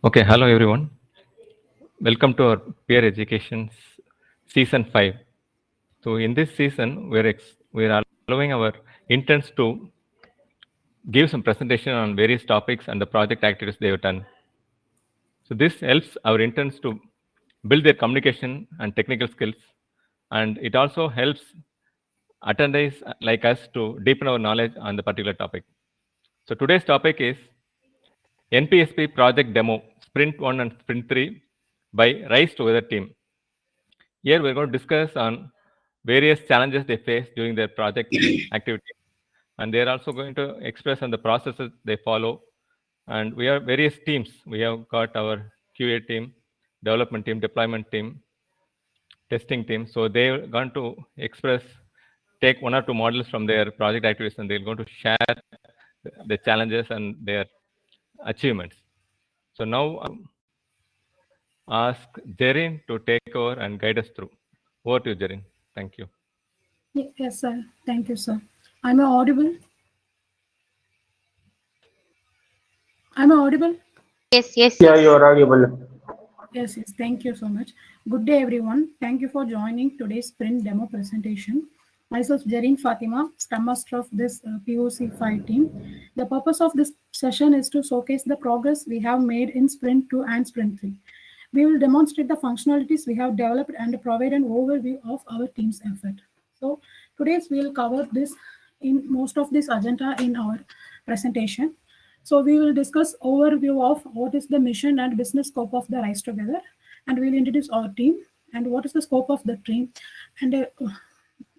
Okay, hello everyone. Welcome to our peer education season 5. So in this season, we're allowing our interns to give some presentation on various topics and the project activities they have done. So this helps our interns to build their communication and technical skills, and it also helps attendees like us to deepen our knowledge on the particular topic. So today's topic is NPSP project demo, Sprint 1 and Sprint 3 by Rise Together team. Here we're going to discuss on various challenges they face during their project activity, and they're also going to express on the processes they follow. And we have various teams. We have got our QA team, development team, deployment team, testing team. So they're going to express, take one or two models from their project activities, and they're going to share the challenges and their achievements. So now ask Jerin to take over and guide us through. Over to you, Jerin. Thank you. Yes, sir. Thank you, sir. Am I audible? Am I audible? Yes. Yeah, you are audible. Yes. Thank you so much. Good day, everyone. Thank you for joining today's sprint demo presentation. Myself, Jareen Fatima, Scrum Master of this POC 5 team. The purpose of this session is to showcase the progress we have made in Sprint 2 and Sprint 3. We will demonstrate the functionalities we have developed and provide an overview of our team's effort. So today we'll cover this in most of this agenda in our presentation. So we will discuss overview of what is the mission and business scope of the Rise Together, and we'll introduce our team and what is the scope of the team, and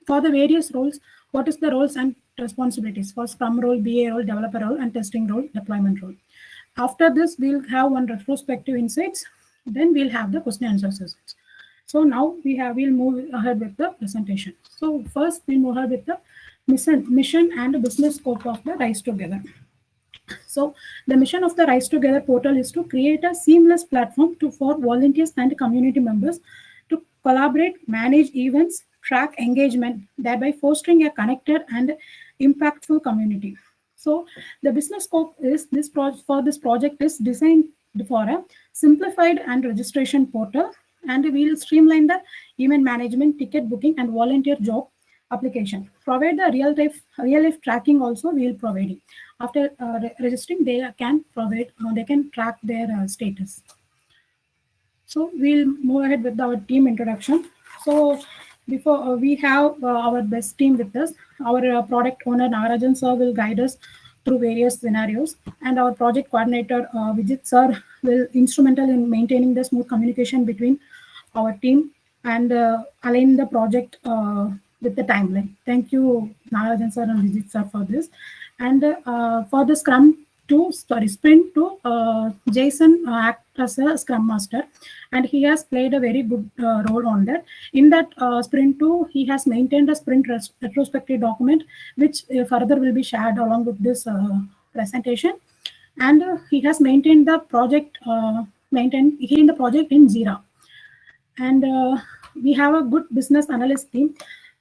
for the various roles, what is the roles and responsibilities for Scrum role, BA role, developer role, and testing role, deployment role. After this, we'll have one retrospective insights. Then we'll have the question and answer sessions. So now we'll move ahead with the presentation. So first we'll move ahead with the mission and business scope of the Rise Together. So the mission of the Rise Together portal is to create a seamless platform for volunteers and community members to collaborate, manage events, track engagement, thereby fostering a connected and impactful community. So the business scope is for this project is designed for a simplified and registration portal, and we will streamline the event management, ticket booking, and volunteer job application. Provide the real life tracking also we will provide it. After registering, they can track their status. So we'll move ahead with our team introduction. So before we have our best team with us, our product owner Nagarajan sir will guide us through various scenarios, and our project coordinator Vijit sir will instrumental in maintaining the smooth communication between our team and align the project with the timeline. Thank you, Nagarajan sir and Vijit sir for this. And for the Sprint 2, Jason acts as a Scrum Master, and he has played a very good role on that. In that Sprint 2, he has maintained a Sprint retrospective document, which further will be shared along with this presentation. And he has maintained the project, in Jira. And we have a good business analyst team.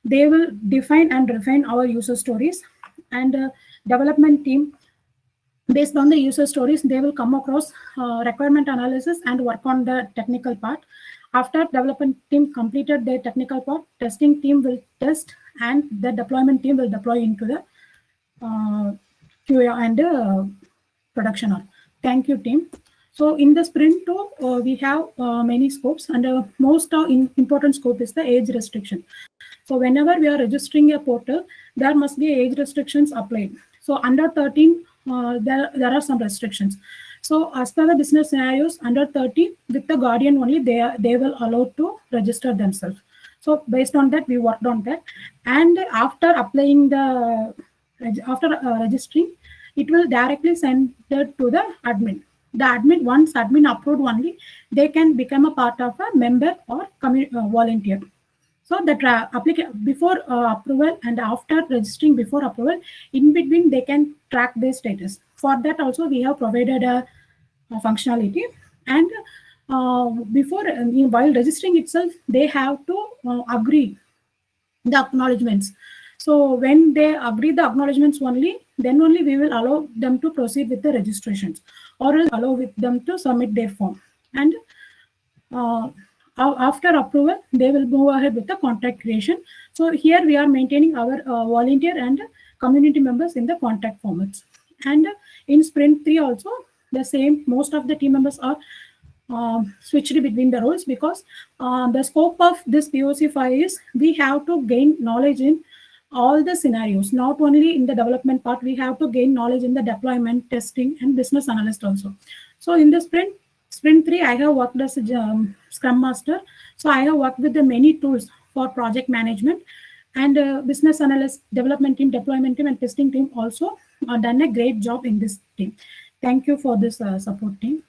They will define and refine our user stories, and development team, based on the user stories, they will come across requirement analysis and work on the technical part. After development team completed their technical part, testing team will test, and the deployment team will deploy into the QA and production. Thank you, team. So in the Sprint 2, we have many scopes, and most important scope is the age restriction. So whenever we are registering a portal, there must be age restrictions applied. So under 13, there are some restrictions. So as per the business scenarios, under 30, with the guardian only, they will allow to register themselves. So based on that, we worked on that. And after applying registering, it will directly send it to the admin. The admin, once admin approved only, they can become a part of a member or volunteer. So that before approval and after registering before approval, in between they can track their status. For that also we have provided a functionality, and while registering itself, they have to agree the acknowledgements. So when they agree the acknowledgements only, then only we will allow them to proceed with the registrations. or else allow with them to submit their form. And after approval, they will move ahead with the contract creation. So here we are maintaining our volunteer and community members in the contract formats. And in sprint 3 also the same, most of the team members are switched between the roles, because the scope of this POC 5 is we have to gain knowledge in all the scenarios, not only in the development part, we have to gain knowledge in the deployment, testing, and business analyst also. So in the sprint 3, I have worked as a Scrum Master. So I have worked with the many tools for project management, and business analyst, development team, deployment team, and testing team also done a great job in this team. Thank you for this support team.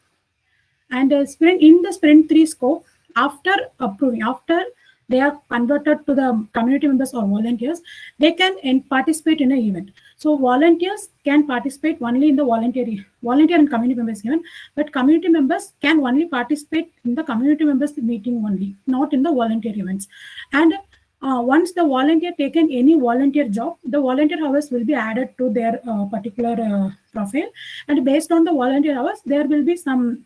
And in the sprint 3 scope, after approving, after they are converted to the community members or volunteers, they can participate in an event. So volunteers can participate only in the volunteer and community members event, but community members can only participate in the community members meeting only, not in the volunteer events. And once the volunteer taken any volunteer job, the volunteer hours will be added to their particular profile, and based on the volunteer hours, there will be some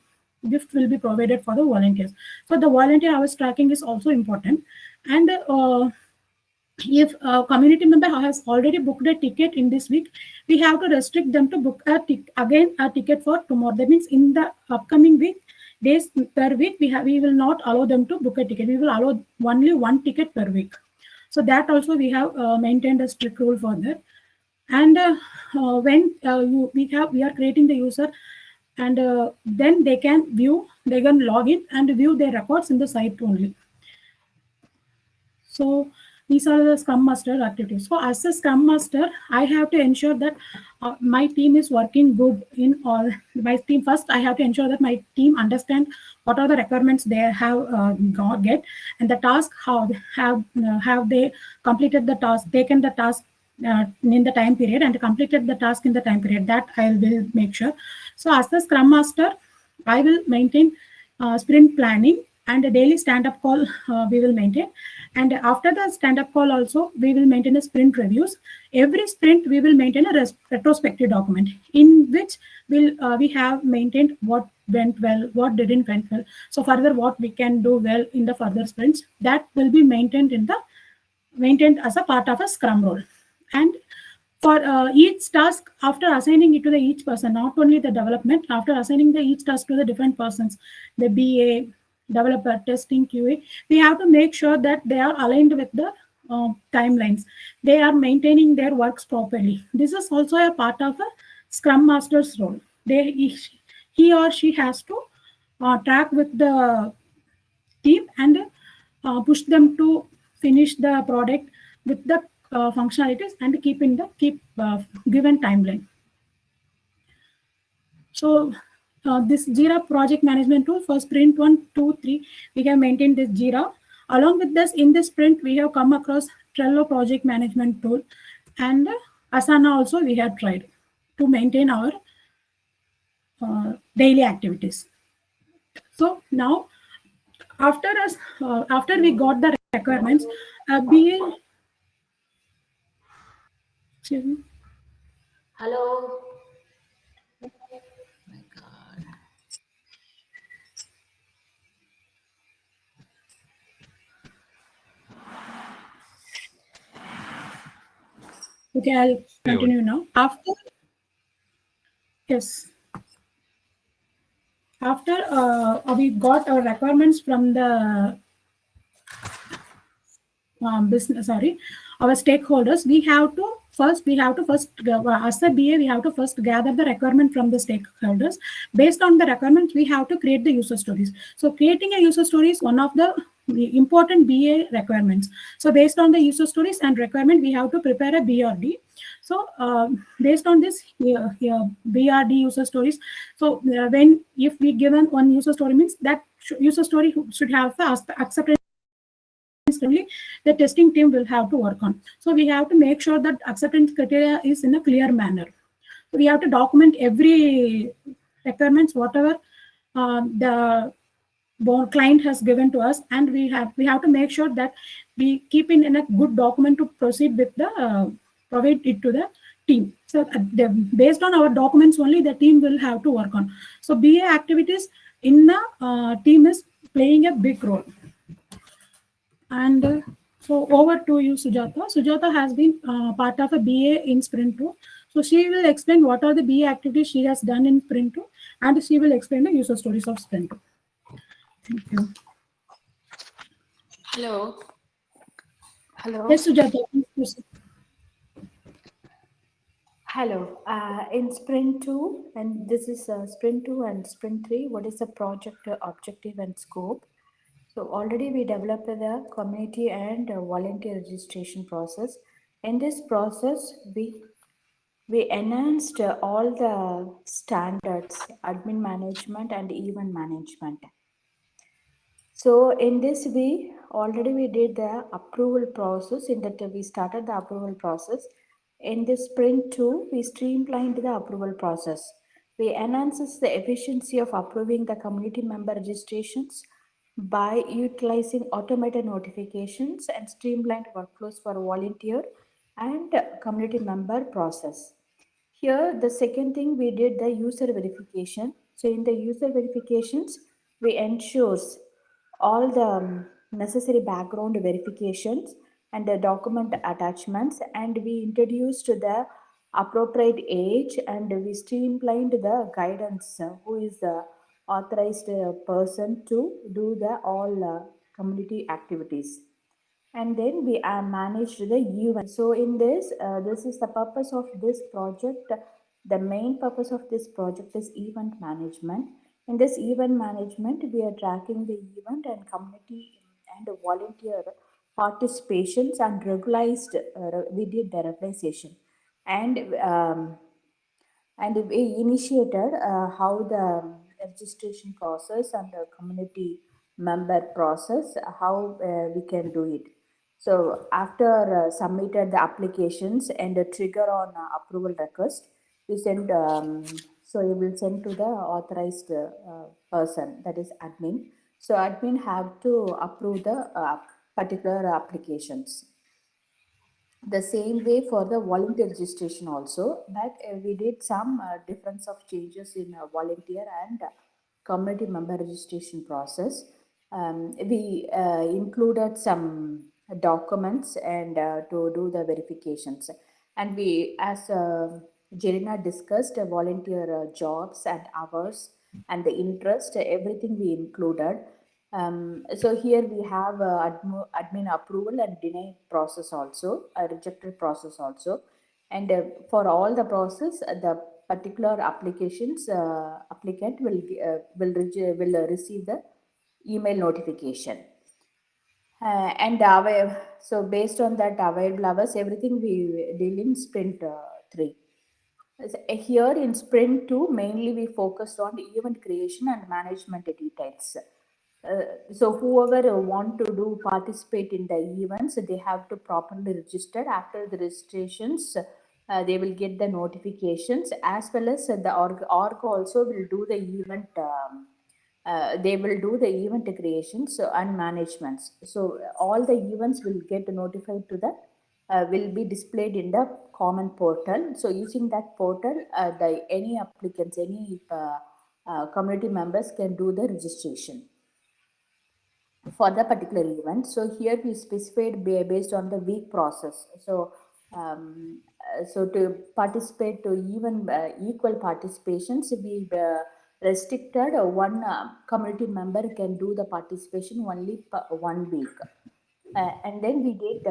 gift will be provided for the volunteers. So the volunteer hours tracking is also important. And if a community member has already booked a ticket in this week, we have to restrict them to book a ticket for tomorrow. That means in the upcoming week, days per week, we will not allow them to book a ticket. We will allow only one ticket per week. So that also we have maintained a strict rule for that. And when we are creating the user, and then they can log in and view their records in the site only. So these are the Scrum Master activities. So as a Scrum Master, I have to ensure that my team is working good in all my team. First, I have to ensure that my team understand what are the requirements they have get, and the task, how have they completed the task, taken the task in the time period, and completed the task in the time period. That I will make sure. So as the Scrum Master, I will maintain sprint planning, and a daily stand-up call we will maintain. And after the stand-up call also, we will maintain a sprint reviews. Every sprint, we will maintain a retrospective document in which we have maintained what went well, what didn't went well. So further, what we can do well in the further sprints, that will be maintained as a part of a Scrum role. And for each task, after assigning it to each person, not only the development, after assigning each task to the different persons, the BA, developer, testing, QA, we have to make sure that they are aligned with the timelines. They are maintaining their works properly. This is also a part of a Scrum Master's role. He or she has to track with the team and push them to finish the product with the functionalities and keep given timeline. So this Jira project management tool for sprint 1, 2, 3, we have maintained this Jira. Along with this, in this sprint, we have come across Trello project management tool, and Asana also we have tried to maintain our daily activities. So now, after we got the requirements, excuse me. Hello. Oh my God. Okay, I'll continue now. After we got our requirements from the our stakeholders, we have to first as a BA, we have to first gather the requirement from the stakeholders. Based on the requirements, we have to create the user stories. So creating a user story is one of the important BA requirements. So based on the user stories and requirement, we have to prepare a BRD. So based on this BRD user stories, so if we given one user story, means that user story should have the acceptance only the testing team will have to work on. So we have to make sure that acceptance criteria is in a clear manner. So we have to document every requirements, whatever the client has given to us, and we have to make sure that we keep in a good document to proceed with the provide it to the team. So based on our documents only, the team will have to work on. So BA activities in the team is playing a big role. And so over to you, Sujata. Sujata has been part of a BA in Sprint 2. So she will explain what are the BA activities she has done in Sprint 2, and she will explain the user stories of Sprint 2. Thank you. Hello. Hello. Yes, Sujata, please proceed. Hello. In Sprint 2, and this is Sprint 2 and Sprint 3, what is the project objective and scope? So already we developed the community and volunteer registration process. In this process, we enhanced all the standards, admin management and event management. So in this way, already we did the approval process. In that we started the approval process. In this sprint 2, we streamlined the approval process. We enhances the efficiency of approving the community member registrations by utilizing automated notifications and streamlined workflows for volunteer and community member process. Here, the second thing we did the user verification. So in the user verifications, we ensures all the necessary background verifications and the document attachments, and we introduced the appropriate age and we streamlined the guidance who is the authorized person to do the all community activities. And then we managed the event. So in this is the purpose of this project. The main purpose of this project is event management. In this event management, we are tracking the event and community and volunteer participations and regularized. We did the regularization, and we initiated how the registration process and the community member process, how we can do it. So after submitted the applications and a trigger on approval request, we send. So you will send to the authorized person, that is admin. So admin have to approve the particular applications. The same way for the volunteer registration also, that we did some difference of changes in volunteer and community member registration process. We included some documents and to do the verifications, and we, as Jelena discussed, volunteer jobs and hours and the interest, everything we included. So here we have admin approval and deny process also, a rejected process also. And for all the process, the particular applications applicant will receive the email notification. And so based on that available hours, everything we deal in sprint 3. Here in sprint 2, mainly we focused on event creation and management details. So whoever want to do participate in the events, they have to properly register. After the registrations, they will get the notifications, as well as the org also will do the event. They will do the event creations and managements. So all the events will get notified to the will be displayed in the common portal. So using that portal, the any applicants, any community members can do the registration for the particular event. So here we specified based on the week process. So so to participate to even equal participations, we restricted one community member can do the participation only per 1 week. And then we did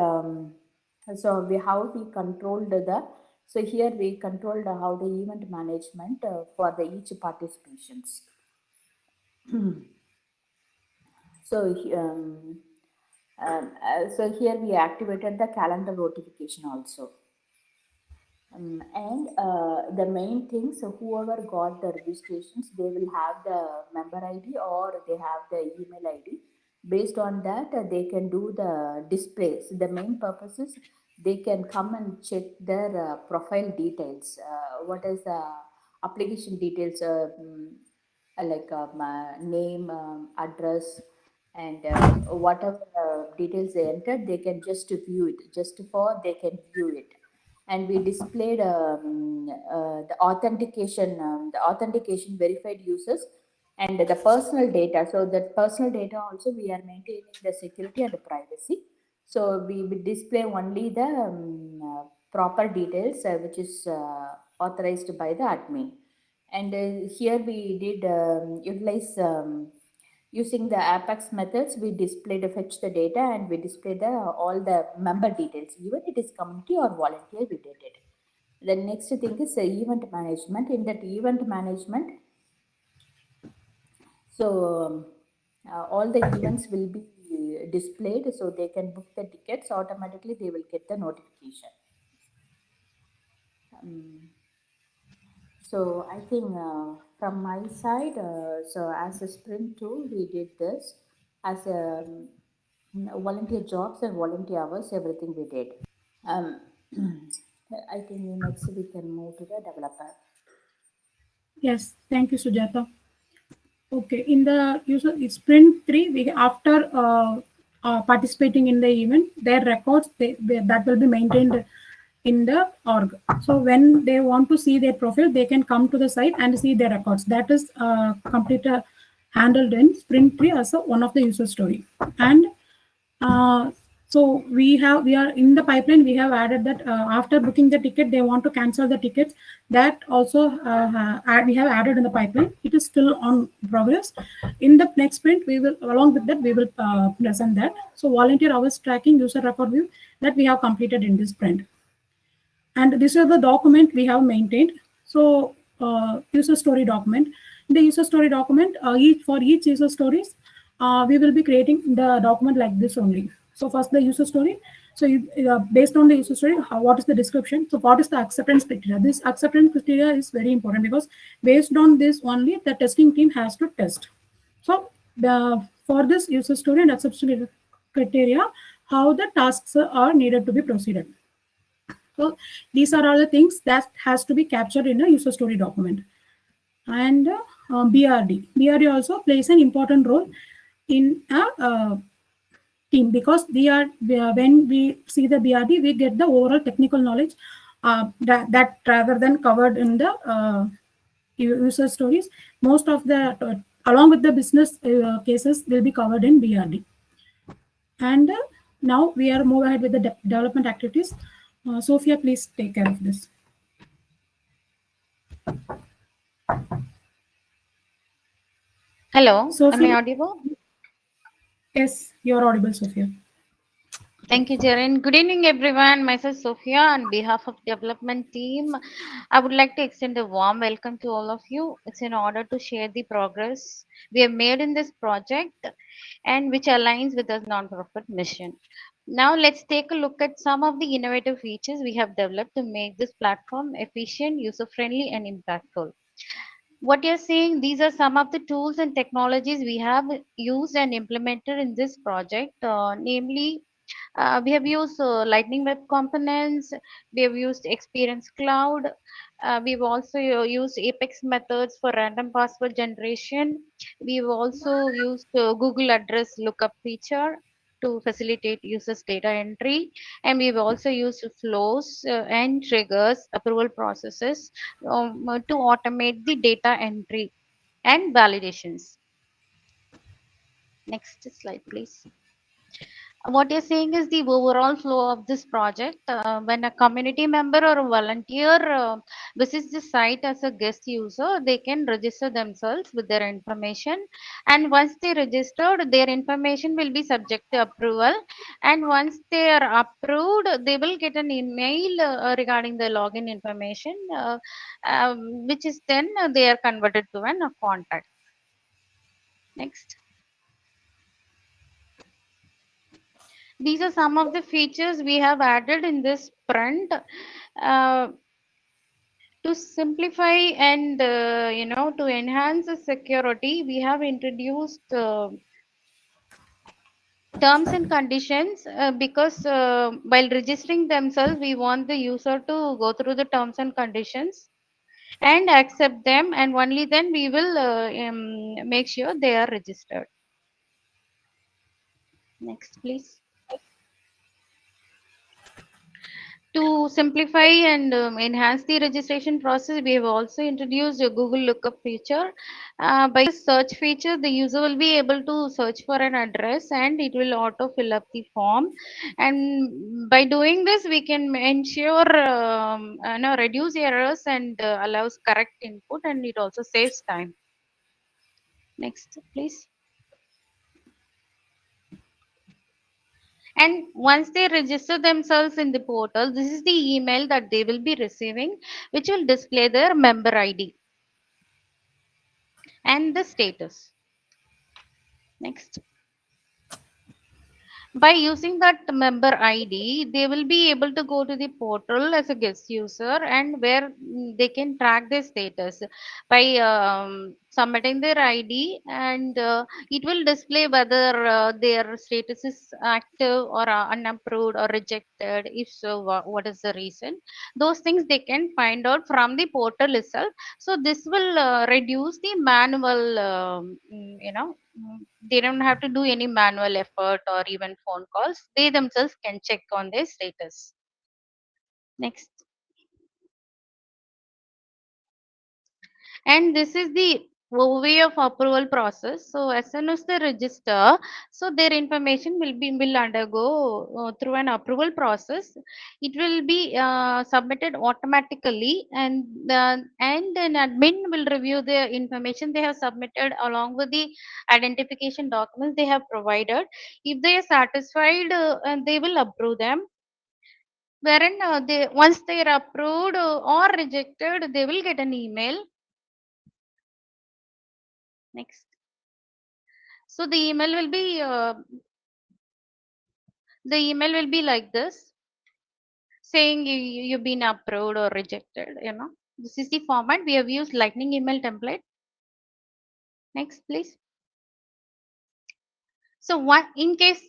so we how we controlled the, so here we controlled how the event management for the each participations. So so here we activated the calendar notification also. And the main thing, so whoever got the registrations, they will have the member ID or they have the email ID. Based on that, they can do the displays. The main purpose is they can come and check their profile details. What is the application details, like name, address, and whatever details they entered, they can just view it. Just for they can view it. and we displayed the authentication verified users and the personal data. So that personal data also we are maintaining the security and the privacy. So we will display only the proper details which is authorized by the admin. And here we did utilize using the Apex methods. We display the fetch the data, and we display the all the member details, even it is community or volunteer. We did it. The next thing is event management. In that event management, so all the events will be displayed, so they can book the tickets automatically. They will get the notification. So I think from my side, so as a sprint tool, we did this as a volunteer jobs and volunteer hours, everything we did. Um, I think next we can move to the developer. Yes, thank you, Sujata. Okay, in the user sprint 3, we after participating in the event, their records that will be maintained in the org. So when they want to see their profile, they can come to the site and see their records. That is completed handled in sprint 3 as one of the user story. And so we are in the pipeline. We have added that after booking the ticket, they want to cancel the tickets. That also we have added in the pipeline. It is still on progress. In the next sprint, we will, along with that, we will present that. So volunteer hours tracking, user record view, that we have completed in this sprint. And this is the document we have maintained. So user story document. In the user story document, for each user stories, we will be creating the document like this only. So first the user story. So based on the user story, what is the description? So what is the acceptance criteria? This acceptance criteria is very important because based on this only the testing team has to test. So for this user story and acceptance criteria, how the tasks are needed to be proceeded. So these are all the things that has to be captured in a user story document. And BRD also plays an important role in a team because when we see the BRD, we get the overall technical knowledge that rather than covered in the user stories. Most of the along with the business cases will be covered in BRD. And now we are move ahead with the development activities. Sophia, please take care of this. Hello, Sophia, am I audible? yes, you're audible, Sophia. Thank you, Jaren. Good evening, everyone. Myself, Sophia, on behalf of development team, I would like to extend a warm welcome to all of you. It's an honor to share the progress we have made in this project and which aligns with our non-profit mission. Now, let's take a look at some of the innovative features we have developed to make this platform efficient, user-friendly, and impactful. What you're seeing, these are some of the tools and technologies we have used and implemented in this project, namely we have used Lightning Web Components, we have used Experience Cloud, we've also used Apex methods for random password generation. We've also used Google Address Lookup feature to facilitate users data entry, and we've also used flows and triggers approval processes to automate the data entry and validations. Next slide, please. What you're saying is the overall flow of this project. When a community member or a volunteer visits the site as a guest user, they can register themselves with their information. And once they registered, their information will be subject to approval. And once they are approved, they will get an email regarding the login information, which is then they are converted to a contact. Next. These are some of the features we have added in this sprint to simplify and to enhance the security. We have introduced terms and conditions because while registering themselves, we want the user to go through the terms and conditions and accept them, and only then we will make sure they are registered. Next, please. To simplify and enhance the registration process, we have also introduced a Google lookup feature. By this search feature, the user will be able to search for an address and it will auto fill up the form. And by doing this, we can ensure, reduce errors and allows correct input, and it also saves time. Next, please. And once they register themselves in the portal, this is the email that they will be receiving, which will display their member ID and the status. Next. By using that member ID, they will be able to go to the portal as a guest user, and where they can track their status by submitting their ID, and it will display whether their status is active or unapproved or rejected. If so, what is the reason? Those things they can find out from the portal itself. So this will reduce the manual, they don't have to do any manual effort or even phone calls. They themselves can check on their status. Next. And this is the way of approval process. So as soon as they register, so their information will undergo through an approval process. It will be submitted automatically, and an admin will review the information they have submitted along with the identification documents they have provided. If they are satisfied, and they will approve them, wherein they once they are approved or rejected, they will get an email. Next. So the email will be like this, saying you've been approved or rejected. This is the format we have used. Lightning email template. Next, please. So one in case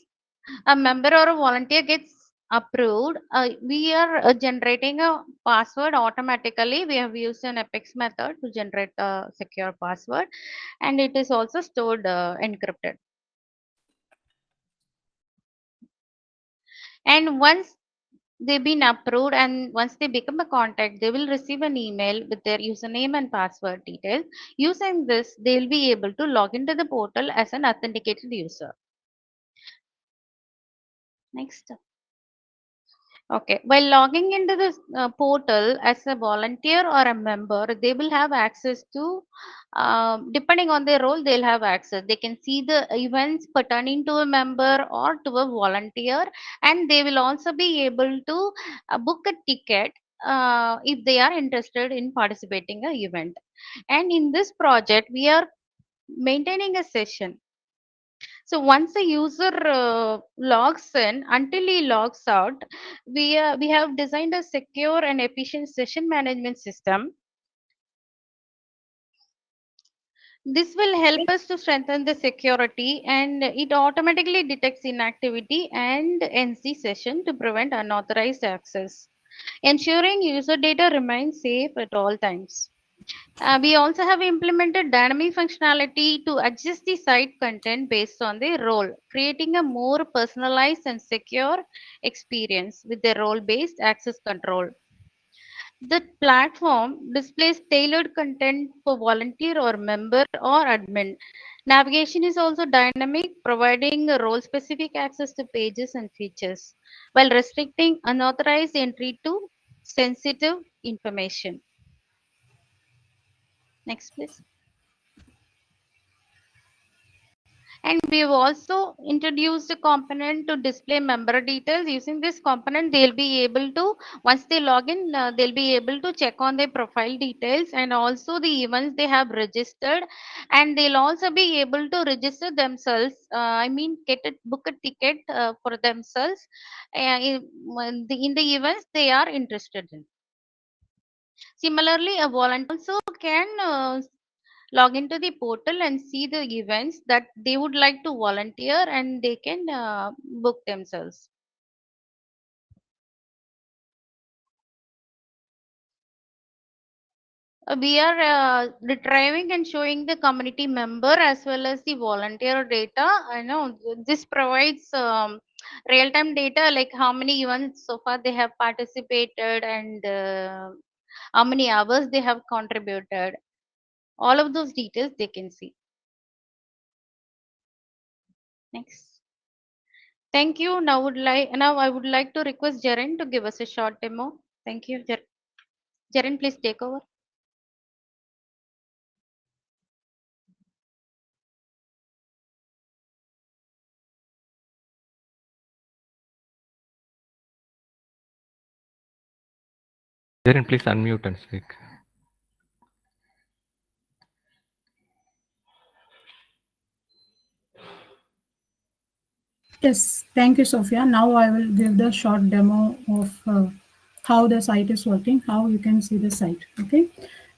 a member or a volunteer gets approved, we are generating a password automatically. We have used an Apex method to generate a secure password, and it is also stored encrypted. And once they've been approved and once they become a contact, they will receive an email with their username and password details. Using this, they'll be able to log into the portal as an authenticated user. Next. Okay, while logging into this portal as a volunteer or a member, they will have access to, depending on their role, they'll have access. They can see the events pertaining to a member or to a volunteer, and they will also be able to book a ticket if they are interested in participating in an event. And in this project, we are maintaining a session. So once a user logs in, until he logs out, we have designed a secure and efficient session management system. This will help us to strengthen the security, and it automatically detects inactivity and ends the session to prevent unauthorized access, ensuring user data remains safe at all times. We also have implemented dynamic functionality to adjust the site content based on the role, creating a more personalized and secure experience with the role-based access control. The platform displays tailored content for volunteer or member or admin. Navigation is also dynamic, providing role-specific access to pages and features, while restricting unauthorized entry to sensitive information. Next, please. And we've also introduced a component to display member details. Using this component, they'll be able to, once they log in, they'll be able to check on their profile details and also the events they have registered. And they'll also be able to register themselves, book a ticket for themselves in the events they are interested in. Similarly, a volunteer also can log into the portal and see the events that they would like to volunteer, and they can book themselves. We are retrieving and showing the community member as well as the volunteer data. I know this provides real-time data, like how many events so far they have participated and how many hours they have contributed. All of those details they can see. Next. Thank you. Now I would like to request Jaren to give us a short demo. Thank you. Jaren, please take over. Jaren, please unmute and speak. Yes, thank you, Sophia. Now I will give the short demo of how the site is working, how you can see the site. Okay,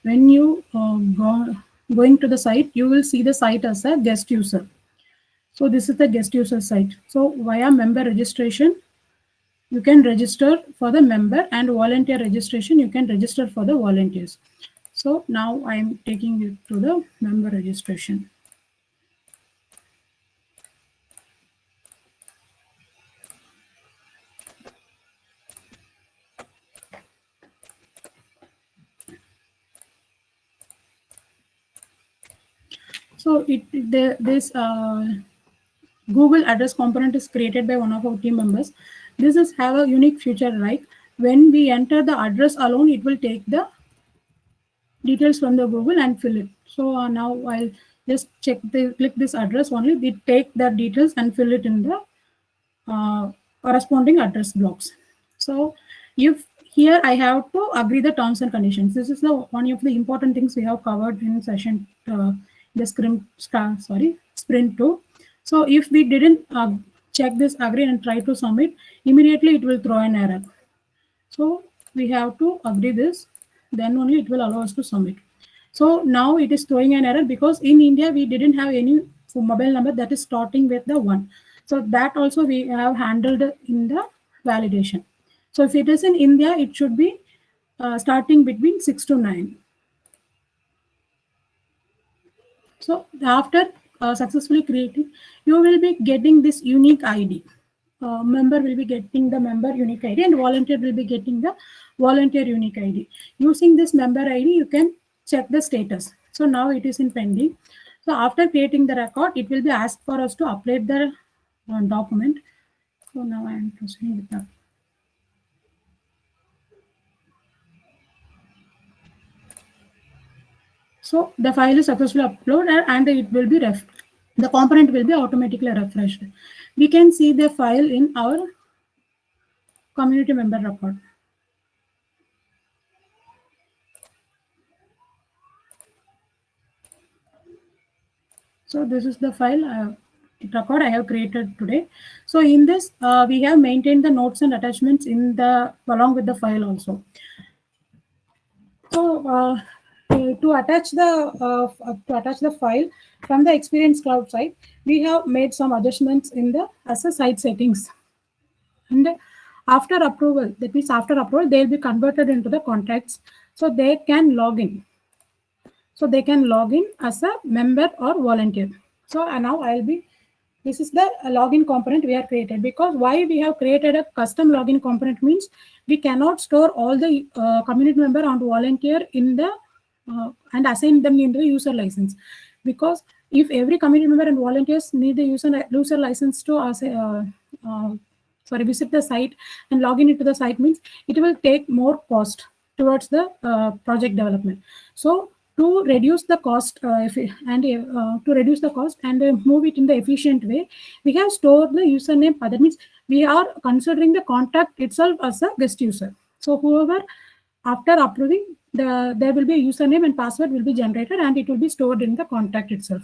when you going to the site, you will see the site as a guest user. So this is the guest user site. So via member registration, you can register for the member, and volunteer registration, you can register for the volunteers. So now I am taking you to the member registration. So this Google address component is created by one of our team members. This is have a unique feature, like when we enter the address alone, it will take the details from the Google and fill it. So now I'll just click this address only. We take the details and fill it in the corresponding address blocks. So if here I have to agree the terms and conditions. This is the one of the important things we have covered in session the sprint 2. So if we didn't check this agree and try to submit, immediately it will throw an error. So we have to agree this, then only it will allow us to submit. So now it is throwing an error because in India we didn't have any mobile number that is starting with the 1. So that also we have handled in the validation. So if it is in India, it should be starting between 6 to 9. So after successfully creating, you will be getting this unique ID. Member will be getting the member unique ID, and volunteer will be getting the volunteer unique ID. Using this member ID, you can check the status. So now it is in pending. So after creating the record, it will be asked for us to upload the document. So now I am proceeding with that. So the file is successfully uploaded and it will be the component will be automatically refreshed. We can see the file in our community member record. So this is the file record I have created today. So in this, we have maintained the notes and attachments in the along with the file also. So to attach the file from the Experience Cloud site, we have made some adjustments in the as a site settings. And after approval, that means after approval, they will be converted into the contacts, so they can log in. So they can log in as a member or volunteer. So now this is the login component we have created, because why we have created a custom login component means we cannot store all the community member and volunteer in the and assign them in the user license, because if every community member and volunteers need the user license to visit the site and log in into the site, means it will take more cost towards the project development. So to reduce the cost and move it in the efficient way, we have stored the username. That means we are considering the contact itself as a guest user. So whoever after approving, there will be a username and password will be generated and it will be stored in the contact itself.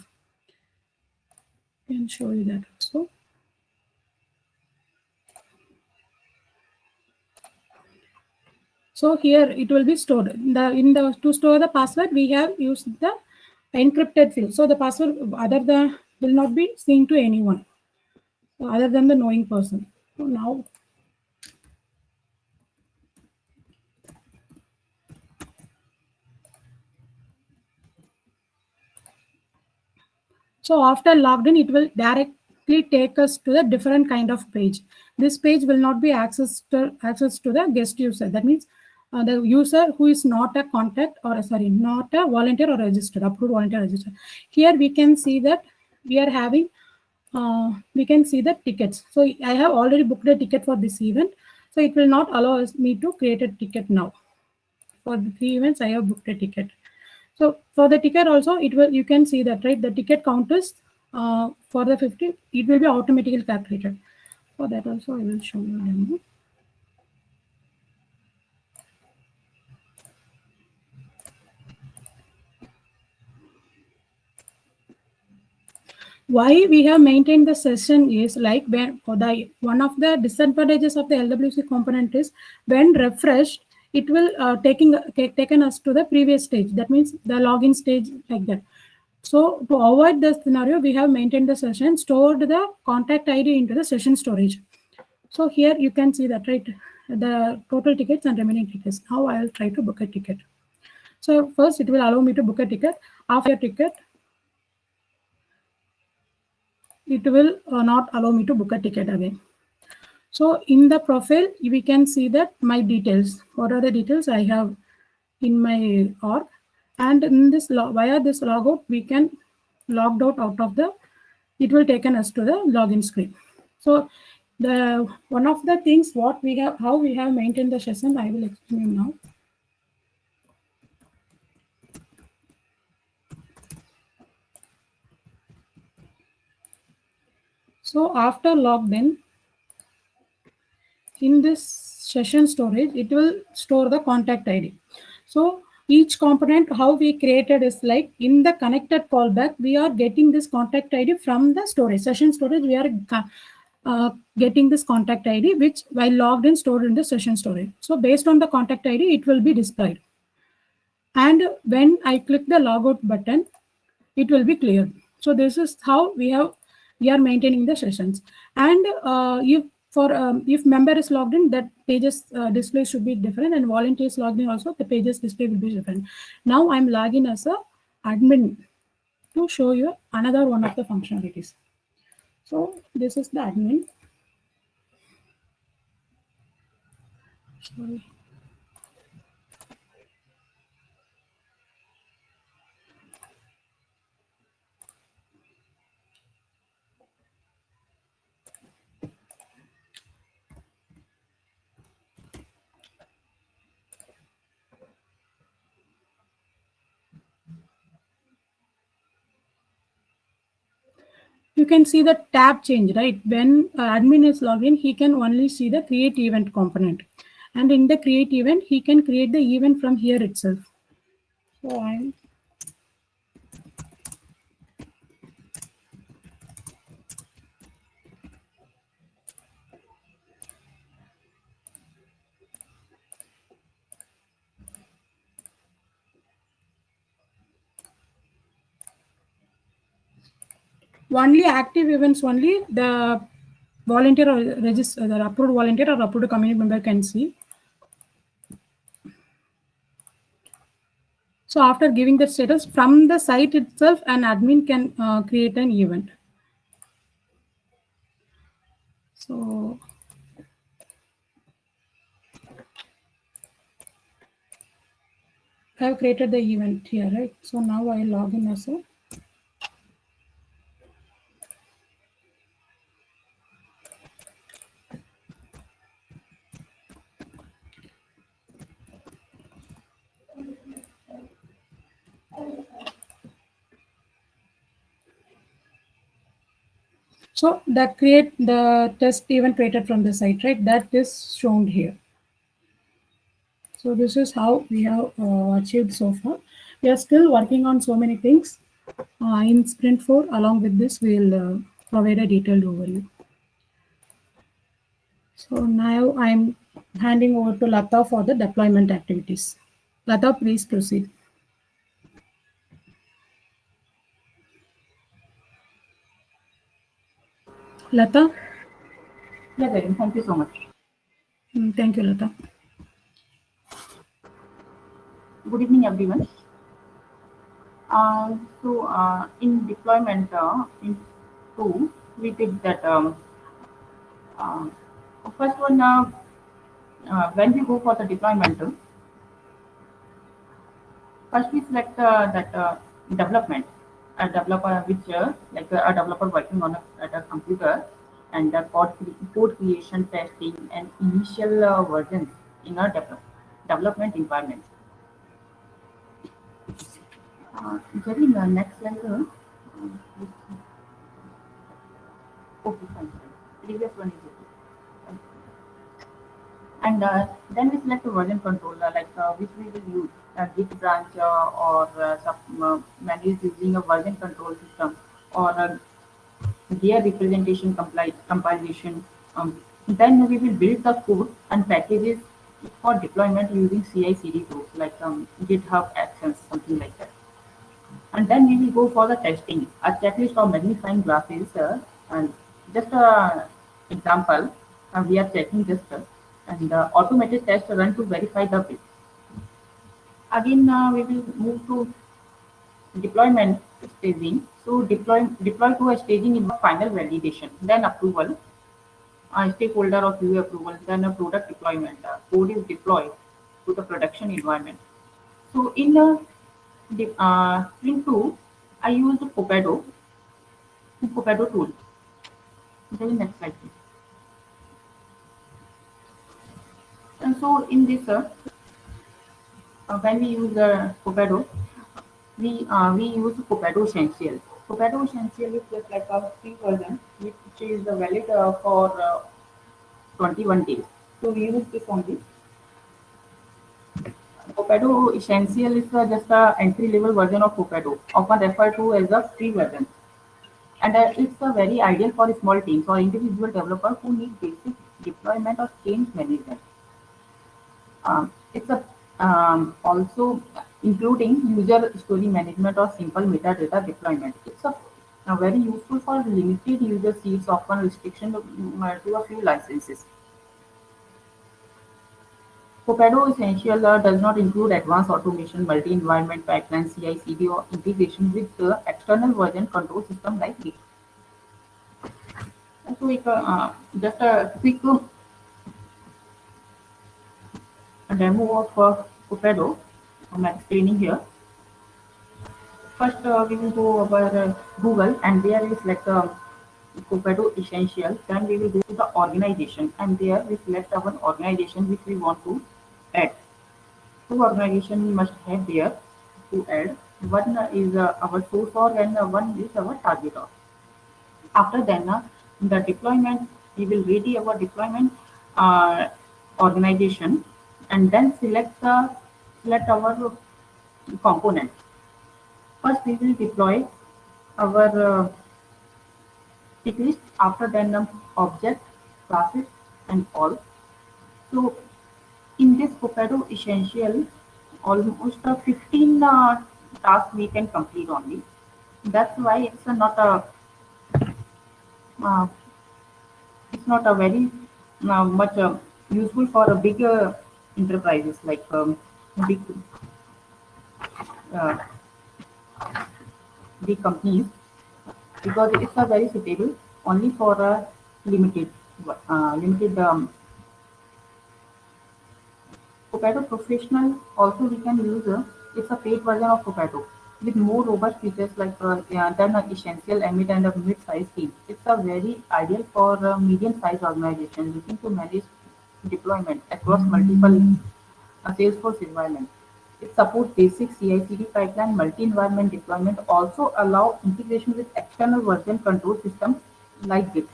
I can show you that also. So here it will be stored. To store the password, we have used the encrypted field. So the password will not be seen to anyone other than the knowing person. So now So after logged in, it will directly take us to the different kind of page. This page will not be access to the guest user. That means the user who is not a contact or not a volunteer or registered, approved volunteer registered. Here we can see that we are having, we can see the tickets. So I have already booked a ticket for this event. So it will not allow me to create a ticket now. For the 3 events, I have booked a ticket. So for the ticket also, it will, you can see that, right? The ticket count is for the 50, it will be automatically calculated. For that also, I will show you a demo. Why we have maintained the session is like when one of the disadvantages of the LWC component is when refreshed, it will taken us to the previous stage. That means the login stage like that. So to avoid this scenario, we have maintained the session, stored the contact ID into the session storage. So here you can see that, right? The total tickets and remaining tickets. Now I'll try to book a ticket. So first it will allow me to book a ticket. After a ticket, it will not allow me to book a ticket again. So in the profile, we can see that my details. What are the details I have in my org? And in this via this logout, we can logged out of the. It will taken us to the login screen. So the one of the things what we have, how we have maintained the session, I will explain now. So after logged in this session storage, it will store the contact ID. So each component, how we created is like in the connected callback, we are getting this contact ID from the storage, session storage. We are getting this contact ID, which while logged in, stored in the session storage. So based on the contact ID, it will be displayed. And when I click the logout button, it will be cleared. So this is how we are maintaining the sessions. And if member is logged in, that pages display should be different, and volunteers logged in also, the pages display will be different. Now I'm logging as a admin to show you another one of the functionalities. So this is the admin. Sorry. You can see the tab change, right? When admin is logged in, he can only see the create event component. And in the create event, he can create the event from here itself. So I'm only active events, only the volunteer or register, the approved volunteer or approved community member can see. So after giving the status from the site itself, an admin can create an event. So I have created the event here, right? So now I log in as a. So that create the test event created from the site, right? That is shown here. So this is how we have achieved so far. We are still working on so many things. In Sprint 4, along with this, we'll provide a detailed overview. So now I'm handing over to Lata for the deployment activities. Lata, please proceed. Lata? Yes, thank you so much. Thank you, Lata. Good evening, everyone. In deployment in 2, we did that. Uh, First one, when we go for the deployment, first we select that development, a developer which like a developer working on at a computer, and the code creation, testing, and initial versions in a development environment. Jerry, the next slide. Okay, fine. Previous one is okay. And then we select the version controller, like which we will use, Git branch or manage using a version control system or gear representation compilation. Then we will build the code and packages for deployment using CI/CD tools like GitHub Actions, something like that. And then we will go for the testing, a checklist of magnifying glasses, and just a example, we are checking just and automated test run to verify the bit. Again, we will move to deployment staging. So deploy to a staging in final validation, then approval, stakeholder or QA approval, then a product deployment. Code is deployed to the production environment. So in Sprint 2, I use the Copado tool. Then next slide, please. And so in this, when we use Copado, we use Copado Essential. Copado Essential is just like a free version, which is valid for 21 days. So we use this only. Copado Essential is just a entry-level version of Copado, often referred to as a free version. And it's very ideal for small teams or individual developers who need basic deployment or change management. It's also including user story management or simple metadata deployment. It's very useful for limited user seats, often restriction to a few licenses. Copado Essential does not include advanced automation, multi-environment pipeline, CI/CD, or integration with the external version control system like Git. So, just a quick demo of Copado. I'm explaining here. First, we will go over Google, and there we select Copado Essential. Then we will go to the organization, and there we select our organization which we want to add. Two organization we must have there to add. One is our source org, and one is our target org. After then, the deployment, we will ready our deployment uh, organization, and then select our component. First, we will deploy our checklist. After then, object, classes, and all. So, in this Copado Essential, almost 15 tasks we can complete only. That's why uh, it's not a very much useful for a bigger enterprises like big uh, big companies, because it's a very suitable only for a limited Copado Professional. Also we can use it's a paid version of Copado with more robust features like than Essential, Amit, and a mid-sized team. It's a very ideal for medium-sized organization looking to manage deployment across multiple Salesforce environments. It supports basic CI/CD pipeline, multi-environment deployment, also allow integration with external version control systems like Git.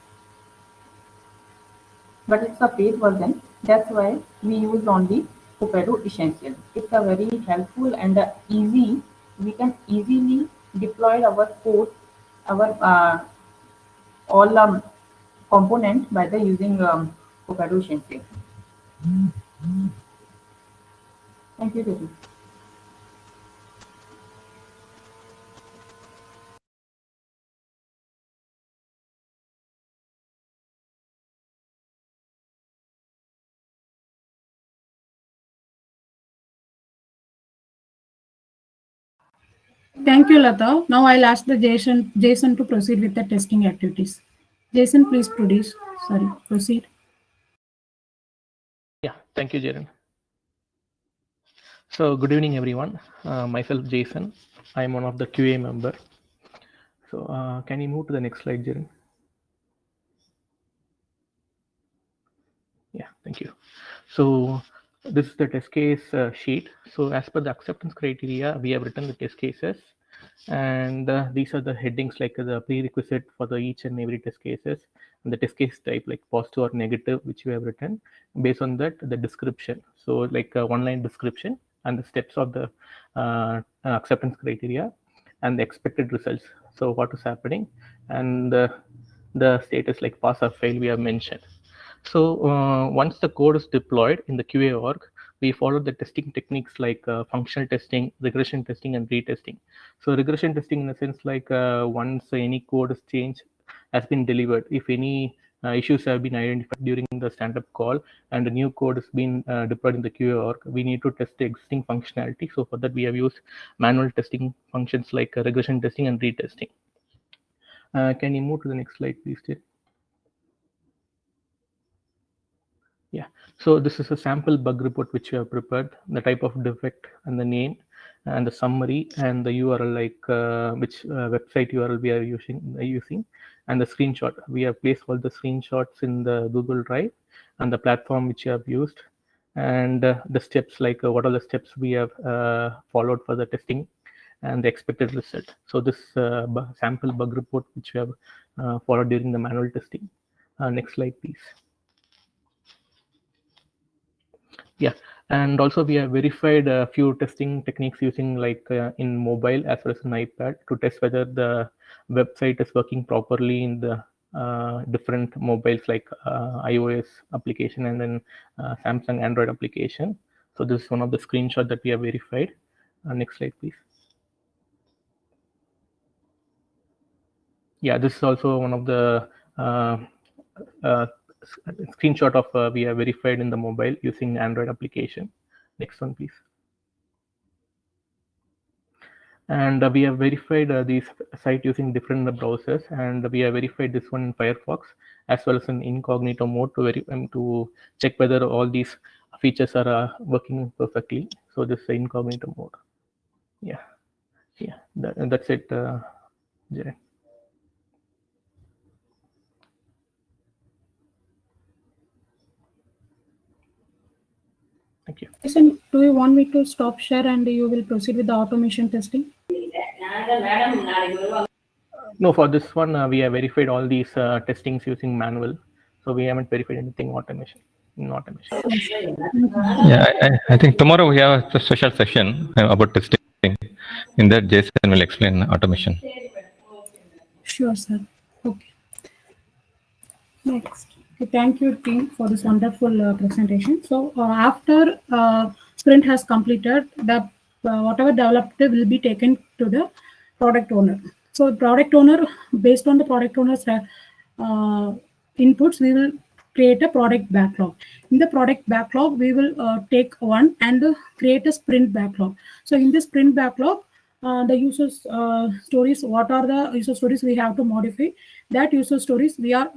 But it's a paid version. That's why we use only Copado Essential. It's a very helpful and easy. We can easily deploy our code, our all components by the using Copado Essential. Thank you, Devi. Thank you, Lata. Now I'll ask the Jason to proceed with the testing activities. Jason, please proceed. Yeah, thank you, Jaren. So good evening, everyone. Myself, Jason. I'm one of the QA member. So can you move to the next slide, Jaren? Yeah, thank you. So this is the test case sheet. So as per the acceptance criteria, we have written the test cases, and these are the headings like the prerequisite for the each and every test cases, and the test case type like positive or negative, which we have written. Based on that, the description. So like a one-line description and the steps of the acceptance criteria and the expected results. So what is happening, and the status like pass or fail we have mentioned. So once the code is deployed in the QA org, we follow the testing techniques like functional testing, regression testing, and retesting. So regression testing in the sense like once any code is changed, has been delivered, if any issues have been identified during the stand-up call and the new code has been deployed in the QA org, we need to test the existing functionality. So for that, we have used manual testing functions like regression testing and retesting. Can you move to the next slide, please, Jay? Yeah, so this is a sample bug report which we have prepared, the type of defect and the name and the summary and the URL, like which website URL we are using, and the screenshot. We have placed all the screenshots in the Google Drive and the platform which you have used, and the steps, like what are the steps we have followed for the testing and the expected result. So this sample bug report which we have followed during the manual testing. Next slide, please. Yeah, and also we have verified a few testing techniques using like in mobile as well as an iPad to test whether the website is working properly in the different mobiles like iOS application and then Samsung Android application. So this is one of the screenshots that we have verified. Next slide, please. Yeah, this is also one of the screenshot of we have verified in the mobile using Android application. Next one, please. And we have verified these site using different browsers, and we have verified this one in Firefox as well as in incognito mode to check whether all these features are working perfectly. So this is incognito mode. Yeah, that's it, Jaren. Thank you. Jason, do you want me to stop share and you will proceed with the automation testing? No, for this one, we have verified all these testings using manual. So we haven't verified anything automation. Yeah, I think tomorrow we have a special session about testing. In that, Jason will explain automation. Sure, sir. Okay. Next. Okay, thank you, team, for this wonderful presentation. So after sprint has completed, the whatever developed will be taken to the product owner. So product owner, based on the product owner's inputs, we will create a product backlog. In the product backlog, we will take one and create a sprint backlog. So in this sprint backlog, the users stories, what are the user stories we have to modify? That user stories we are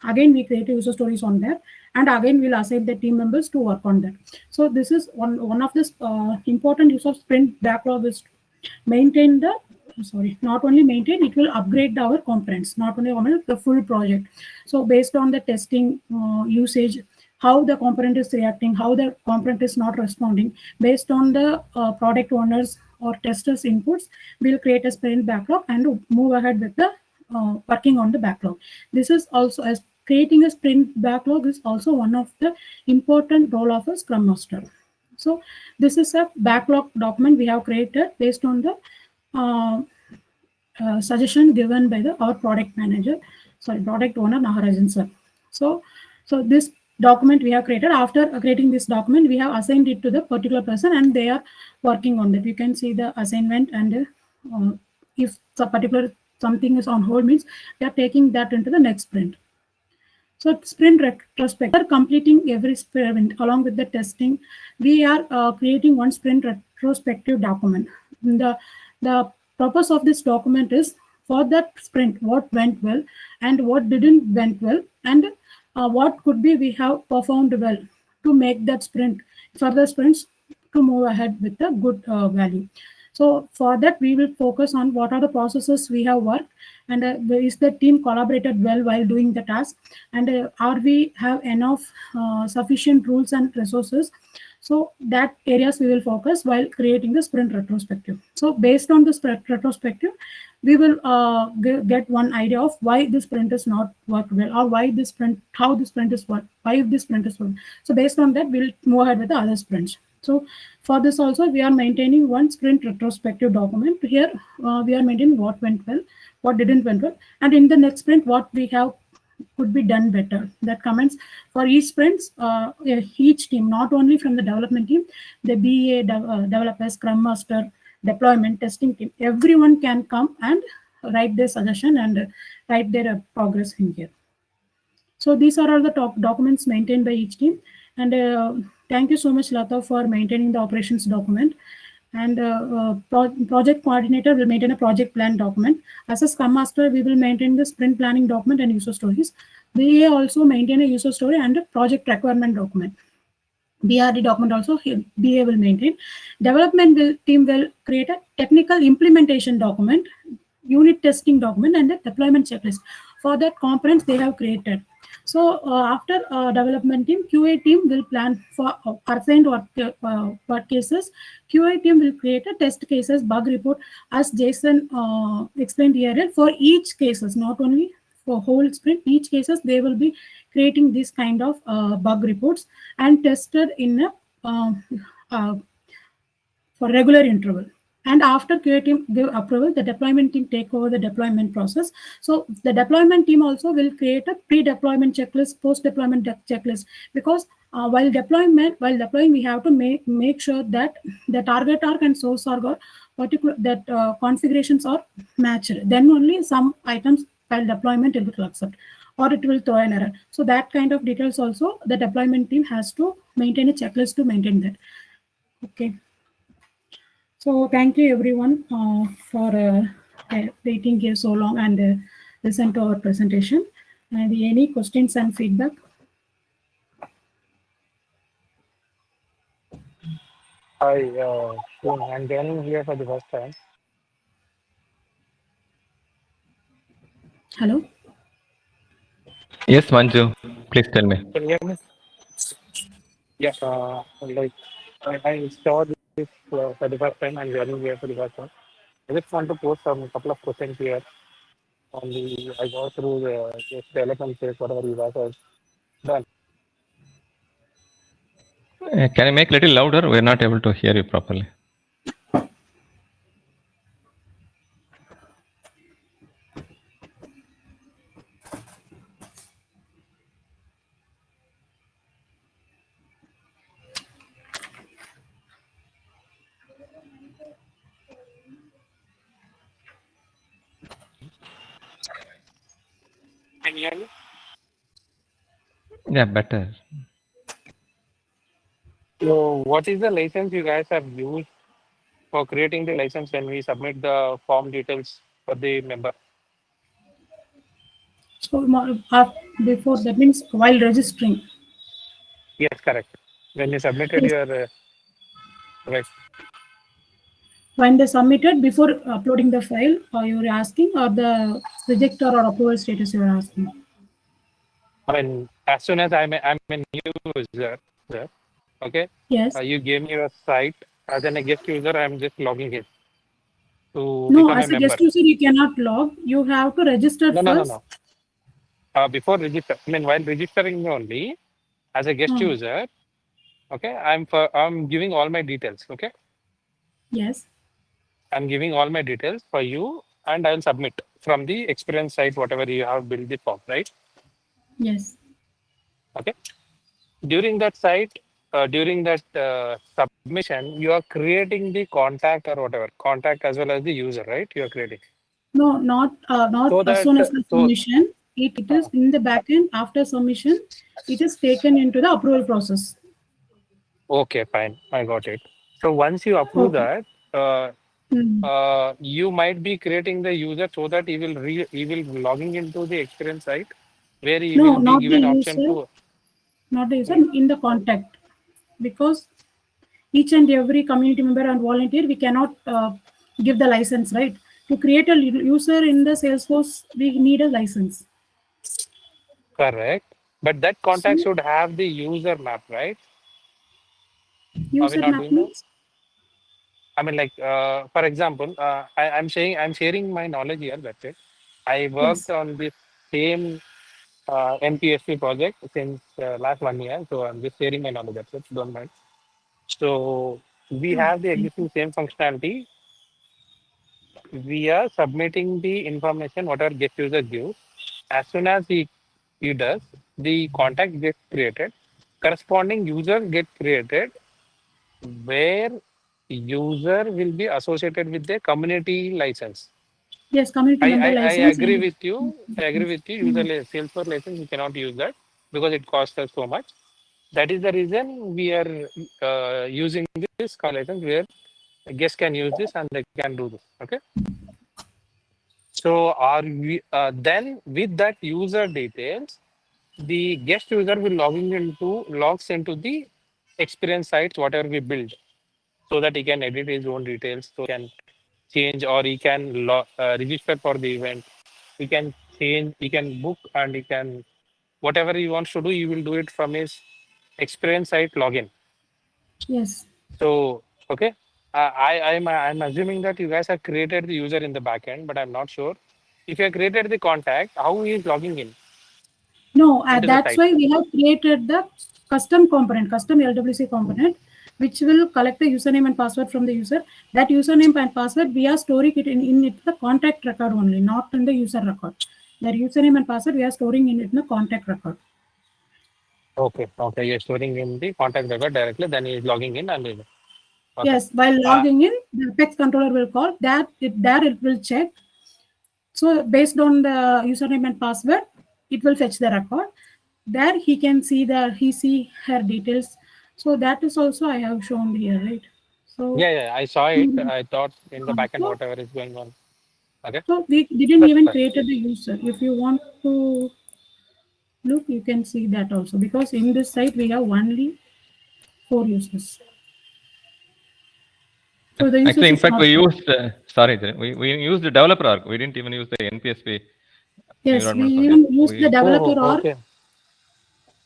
again we create user stories on there, and again we'll assign the team members to work on that. So this is one of this important use of sprint backlog is maintain the not only maintain, it will upgrade our components, not only the full project. So based on the testing usage, how the component is reacting, how the component is not responding, based on the product owners or testers inputs, we'll create a sprint backlog and move ahead with the working on the backlog. This is also, as creating a sprint backlog is also one of the important role of a Scrum Master. So this is a backlog document we have created based on the suggestion given by our product owner Naharajan sir. So this document we have created. After creating this document, we have assigned it to the particular person, and they are working on that. You can see the assignment, and if the particular something is on hold, means we are taking that into the next sprint. So sprint retrospective, completing every sprint along with the testing, we are creating one sprint retrospective document. The purpose of this document is for that sprint, what went well and what didn't went well, and what could be we have performed well to make that sprint, further sprints, to move ahead with a good value. So for that, we will focus on what are the processes we have worked, and is the team collaborated well while doing the task, and are we have enough sufficient rules and resources. So that areas we will focus while creating the sprint retrospective. So based on the sprint retrospective, we will get one idea of why this sprint is not worked well, or why this sprint, how this sprint is worked, why this sprint is worked. So based on that, we'll move ahead with the other sprints. So for this also, we are maintaining one sprint retrospective document. Here we are maintaining what went well, what didn't went well, and in the next sprint, what we have could be done better. That comments for each sprints, each team, not only from the development team, the BA, developer, Scrum Master, deployment, testing team, everyone can come and write their suggestion and write their progress in here. So these are all the top documents maintained by each team. And thank you so much, Lata, for maintaining the operations document. And project coordinator will maintain a project plan document. As a Scrum Master, we will maintain the sprint planning document and user stories. We also maintain a user story and a project requirement document. BRD document also BA will maintain. Development team will create a technical implementation document, unit testing document, and a deployment checklist. For that components they have created. So after development team, QA team will plan for assigned work cases. QA team will create a test cases, bug report, as Jason explained here. For each cases, not only for whole sprint, each cases they will be creating this kind of bug reports and tested in a for regular interval. And after QA team give approval, the deployment team take over the deployment process. So the deployment team also will create a pre-deployment checklist, post-deployment checklist, because while deploying, we have to make sure that the target arc and source arc are particular, that configurations are matched. Then only some items while deployment it will accept, or it will throw an error. So that kind of details also the deployment team has to maintain a checklist to maintain that. Okay. So thank you everyone for waiting here so long and listen to our presentation. And any questions and feedback? Hi, I'm joining here for the first time. Hello? Yes, Manju, please tell me. Can you hear me? Yeah, like I saw this for the first time. I'm joining here for the first time. I just want to post some couple of questions here. On the, I go through the development phase, whatever you guys have done. Can you make a little louder? We're not able to hear you properly. Can you hear me? Yeah, better. So, what is the license you guys have used for creating the license when we submit the form details for the member? So before, that means while registering. Yes, correct. When you submitted Yes. your right. When they submitted before uploading the file, you were asking, or the rejector or approval status you were asking? I mean, as soon as I'm a new user, okay? Yes. You gave me your site. As a guest user, I'm just logging in to No, become as a a member. guest user, you cannot log. You have to register first. No. Before register, I mean, while registering only, as a guest user, okay, I'm giving all my details, okay? Yes. I'm giving all my details for you, and I'll submit from the experience site, whatever you have built the form, right? Yes. Okay. During that site, during that submission, you are creating the contact or whatever, contact as well as the user, right? You are creating. No, not So as that, soon as the submission. It is in the backend. After submission, it is taken into the approval process. Okay, fine. I got it. So once you approve that, you might be creating the user so that he will be logging into the experience site where he No, will be not the given option user, to. not the user, Hmm. in the contact. Because each and every community member and volunteer, we cannot give the license, right? To create a user in the Salesforce, we need a license. Correct. But that contact So should have the user map, right? Are we user not map doing that? means, I mean, like, for example, I'm sharing my knowledge here. That's it. I worked yes. on this same NPSP project since last 1 year. So I'm just sharing my knowledge. That's it. Don't mind. So we Oh, have the thank you. existing same functionality. We are submitting the information whatever guest user gives. As soon as he does, the contact gets created. Corresponding user get created where user will be associated with the community license. Yes, community member I license. agree with you. I agree with you. User Mm. Salesforce license, we cannot use that because it costs us so much. That is the reason we are using this license where guests can use this and they can do this. Okay. So are we then with that user details, the guest user will logs into the experience sites whatever we build, so that he can edit his own details, so he can change or he can register for the event. He can change, he can book, and he can whatever he wants to do, he will do it from his experience site login. Yes. So okay, I'm assuming that you guys have created the user in the backend, but I'm not sure if you have created the contact, how he is logging in No, into the that's site. why we have created the custom component, custom LWC component, which will collect the username and password from the user. That username and password, we are storing it in it, the contact record only, not in the user record. Their username and password, we are storing in it in the contact record. Okay, you're storing in the contact record directly, then he is logging in and okay. Yes, while logging in, the Apex controller will call that. There it will check. So based on the username and password, it will fetch the record. There he see her details. So that is also I have shown here, right? So, Yeah, I saw it. I thought in the backend so, whatever is going on. Okay, so we didn't that's even fine. created the user. If you want to look, you can see that also, because in this site we have only 4 users. So the Actually, users in is fact, not we there. used we used the developer org. We didn't even use the NPSP Yes, we environment for this. even use the We developer Oh, org okay,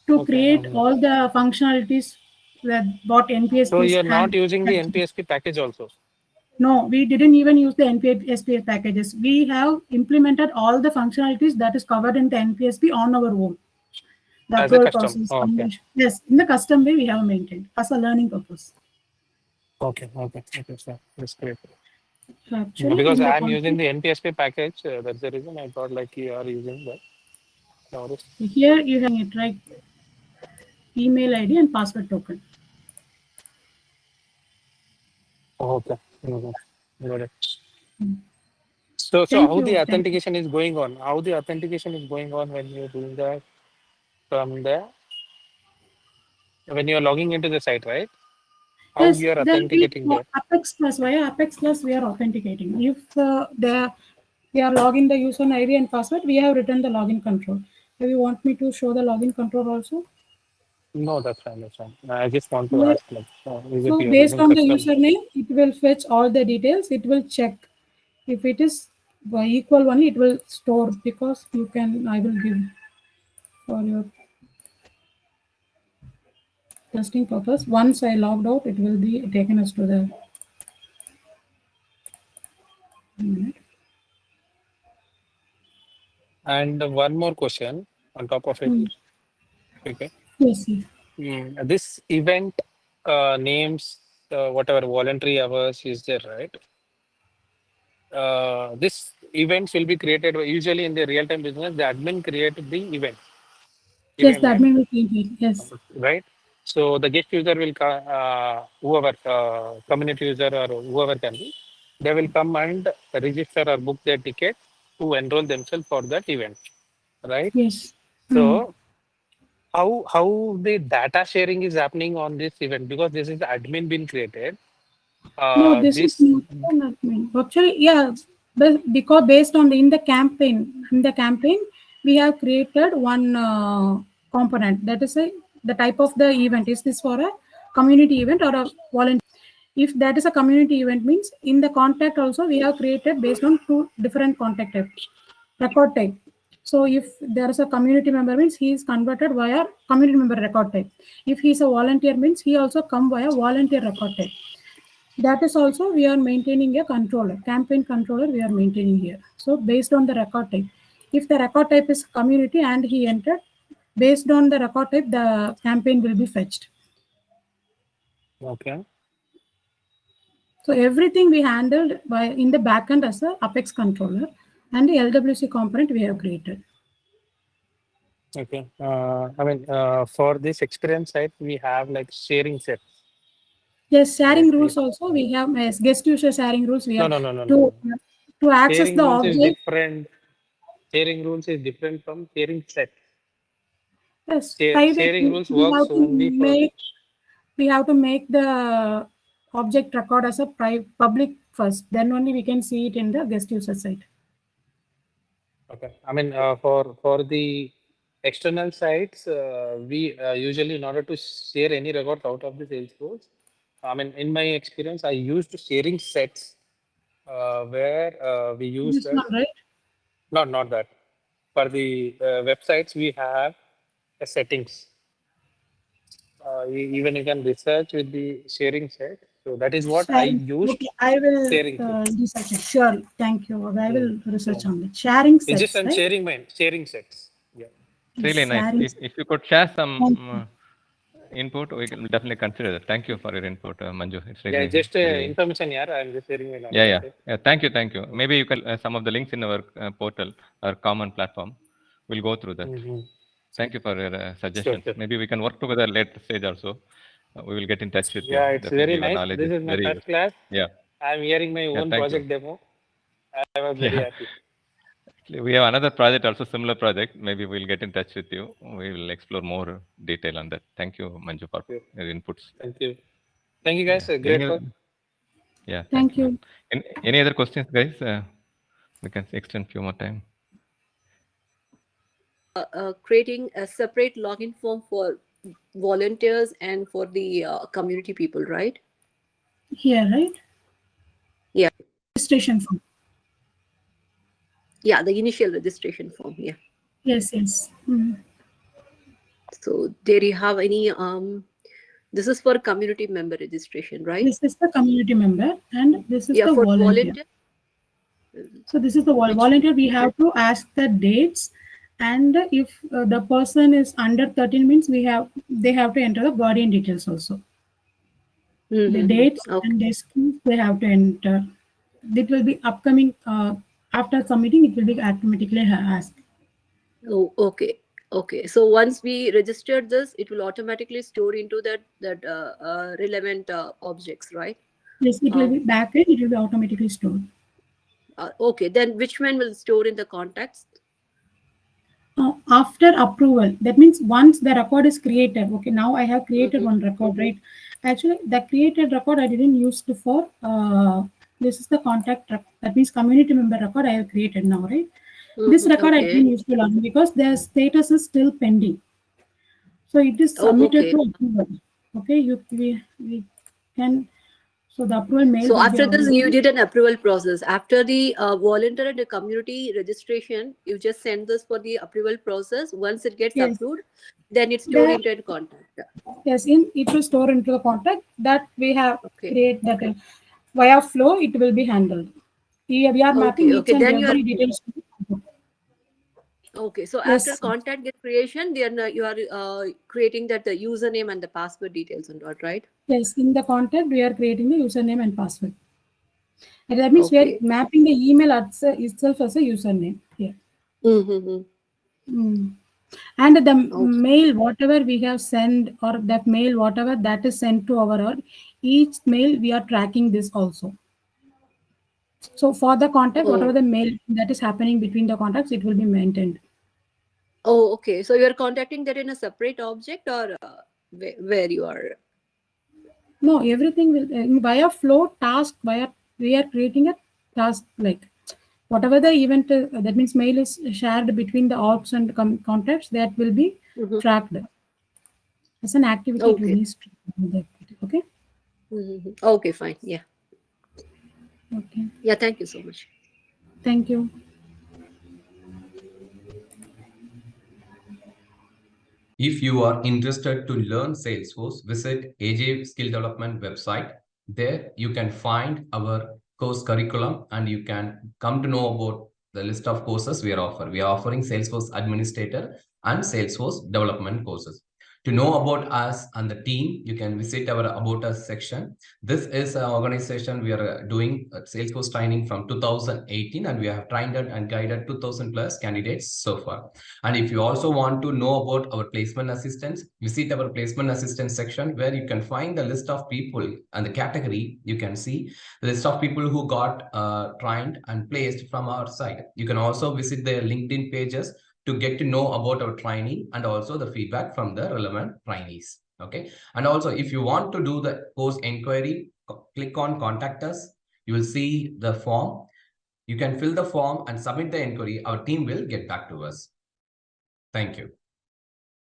to okay. create all the functionalities that what So NPSP you're has. not using the NPSP package also. No, we didn't even use the NPSP packages. We have implemented all the functionalities that is covered in the NPSP on our own. The As a approval custom. process, Oh, okay. yes, in the custom way we have maintained as a learning purpose. Okay, sir. That's great. Actually, Because in the I'm using content, the NPSP package, that's the reason I thought like you are using that. No worries. here you have it right, email ID and password token. Oh, okay. Got it. So Thank how you. the Thank you. authentication is going on? How the authentication is going on when you're doing that from there? When you're logging into the site, right? How Yes, you're then we authenticating there? Apex Plus, via Apex Plus we are authenticating. If we are logging the user ID and password, we have written the login control. Do you want me to show the login control also? No, that's fine. That's fine. I just want to So ask, like, is it so you're based using on the custom? username, it will fetch all the details. It will check if it is equal only. It will store, because you can. I will give for your testing purpose. Once I logged out, it will be taken us to the. And one more question on top of it. Okay. Yes, yes. This event names, whatever voluntary hours is there, right? This events will be created usually in the real-time business. The admin create the Yes, the event, admin will create it. Yes. right? So the guest user will whoever community user or whoever can be, they will come and register or book their ticket to enroll themselves for that event, right? Yes. So how the data sharing is happening on this event, because this is the admin been created. No, this is This not mean. Actually, yeah, but because based on in the campaign, we have created one component. That is the type of the event. Is this for a community event or a volunteer? If that is a community event, means in the contact also we have created based on two different contact type, record type. So if there is a community member, means he is converted via community member record type. If he is a volunteer, means he also come via volunteer record type. That is also we are maintaining a controller, campaign controller we are maintaining here. So based on the record type, if the record type is community and he entered, based on the record type, the campaign will be fetched. okay. So everything we handled by in the backend as a Apex controller, and the LWC component we have created. Okay. I mean, for this experience side, we have like sharing sets. Yes, sharing rules also we have as guest user sharing rules we have No. to access Sharing the rules is object. different. Sharing rules is different from sharing sets. Yes, Sharing rules works only for. we have to make the object record as a public first. Then only we can see it in the guest user side. Okay. I mean, for the external sites, we usually in order to share any records out of the Salesforce, I mean, in my experience, I used sharing sets where we use This one, right? not that. For the websites, we have a settings. Even you can research with the sharing set. So that is what I Sharing. used. Okay, I will Sharing sets. research it. Sure, thank you. I will research on it. Sharing It's just sets, I'm right? sharing sets. Yeah. Really nice. Sharing If you could share some input, we can definitely consider that. Thank you for your input, Manju. It's really Yeah, just very- information here. I'm just sharing my knowledge. Yeah. Thank you. Maybe you can some of the links in our portal, our common platform. We'll go through that. Thank you for your suggestions. Sure. Maybe we can work together later stage also. We will get in touch with you. Yeah, it's Definitely very your nice. knowledge This is my very first class. Yeah. I'm hearing my own thank project you. demo. I was very happy. We have another project, also similar project. Maybe we'll get in touch with you. We will explore more detail on that. Thank you, Manju, for your inputs. Thank you. Thank you, guys. Great work. Yeah, Thank you. Any other questions, guys? We can extend few more time. Creating a separate login form for volunteers and for the community people, right? Here, right? Yeah. Registration form. Yeah, the initial registration form. Yeah. Yes. So there you have any this is for community member registration, right? This is the community member and this is the volunteer. So this is the volunteer. We have to ask the dates, and if the person is under 13 means they have to enter the guardian details also. The dates and the skills they have to enter. It will be upcoming after submitting. It will be automatically asked. Oh, okay. So once we register this, it will automatically store into that relevant objects, right? Yes, it will be backend. It will be automatically stored. Okay, then which one will store in the contacts? After approval, that means once the record is created. Okay, now I have created one record, right? Actually, the created record I didn't use for. This is the contact record. That means community member record I have created now, right? This record I didn't use to learn because their status is still pending. So it is submitted to approval. Okay, we can. So the approval mail. So after this, you did an approval process. After the volunteer and the community registration, you just send this for the approval process. Once it gets approved, then it's stored into a contact. Yes, it will store into the contact that we have create that via flow. It will be handled. We are mapping each and every details. Okay, so after contact get creation, then you are creating that the username and the password details and all, right? Yes, in the contact we are creating the username and password. And that means we are mapping the email itself as a username here. And the mail, whatever we have sent, or that mail, whatever that is sent to our each mail, we are tracking this also. So for the contact, whatever the mail that is happening between the contacts, it will be maintained. Oh, okay. So you are contacting that in a separate object, or where you are? No, everything will via flow task. We are creating a task like whatever the event that means mail is shared between the ops and contacts that will be tracked as an activity. It released the activity. Okay. Okay, fine. Yeah. Okay. Yeah. Thank you so much. Thank you. If you are interested to learn Salesforce, visit AJ Skill Development website. There you can find our course curriculum and you can come to know about the list of courses we are offering. We are offering Salesforce Administrator and Salesforce Development courses. To know about us and the team, you can visit our About Us section. This is an organization we are doing Salesforce training from 2018 and we have trained and guided 2000 plus candidates so far. And if you also want to know about our placement assistance, visit our placement assistance section where you can find the list of people and the category. You can see the list of people who got trained and placed from our side. You can also visit their LinkedIn pages to get to know about our training and also the feedback from the relevant trainees. Okay. And also, if you want to do the course inquiry, click on contact us. You will see the form. You can fill the form and submit the inquiry. Our team will get back to us. Thank you.